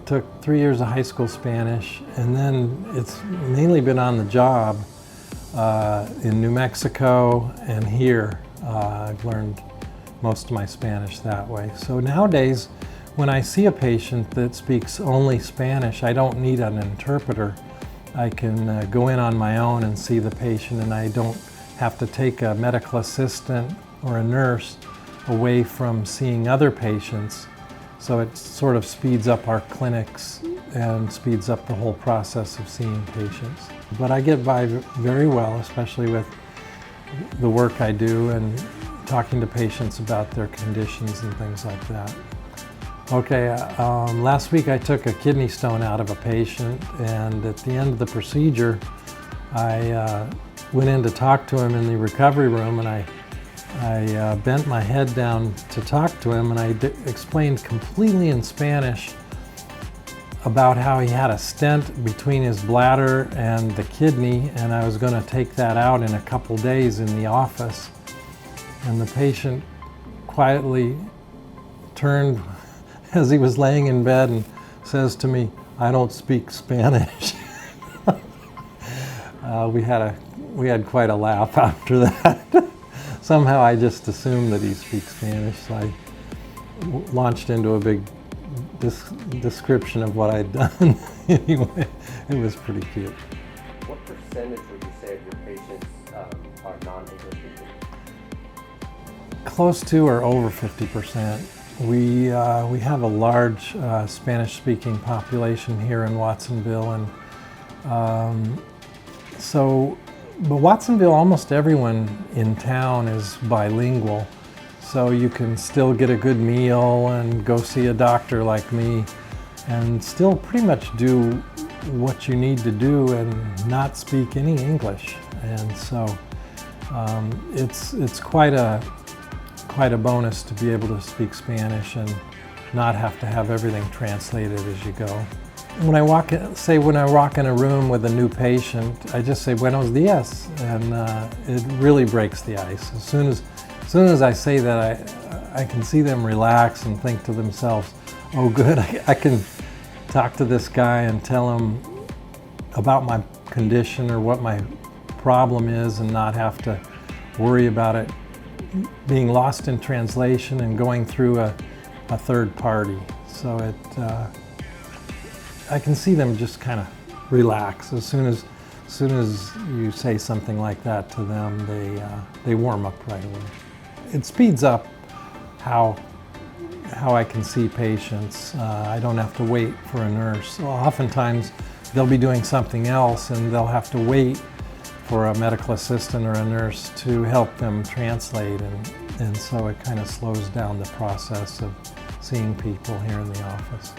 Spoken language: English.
took 3 years of high school Spanish, and then it's mainly been on the job in New Mexico and here. I've learned most of my Spanish that way. So nowadays, when I see a patient that speaks only Spanish, I don't need an interpreter. I can go in on my own and see the patient, and I don't have to take a medical assistant or a nurse away from seeing other patients. So it sort of speeds up our clinics and speeds up the whole process of seeing patients. But I get by very well, especially with the work I do and talking to patients about their conditions and things like that. Okay, last week I took a kidney stone out of a patient, and at the end of the procedure, I went in to talk to him in the recovery room, and I bent my head down to talk to him, and I explained completely in Spanish about how he had a stent between his bladder and the kidney, and I was going to take that out in a couple days in the office. And the patient quietly turned as he was laying in bed and says to me, "I don't speak Spanish." We had quite a laugh after that. Somehow I just assumed that he speaks Spanish, so I launched into a big description of what I'd done. Anyway, it was pretty cute. What percentage would you say of your patients are non-English speaking? Close to or over 50%. We have a large Spanish-speaking population here in Watsonville, and but Watsonville, almost everyone in town is bilingual, so you can still get a good meal and go see a doctor like me and still pretty much do what you need to do and not speak any English. And so it's quite a bonus to be able to speak Spanish and not have to have everything translated as you go. When I walk in a room with a new patient, I just say "Buenos dias," and it really breaks the ice. As soon as I say that, I can see them relax and think to themselves, "Oh, good, I can talk to this guy and tell him about my condition or what my problem is, and not have to worry about it being lost in translation and going through a third party." So I can see them just kind of relax. As soon as you say something like that to them, they warm up right away. It speeds up how I can see patients. I don't have to wait for a nurse. Oftentimes they'll be doing something else and they'll have to wait for a medical assistant or a nurse to help them translate, and so it kind of slows down the process of seeing people here in the office.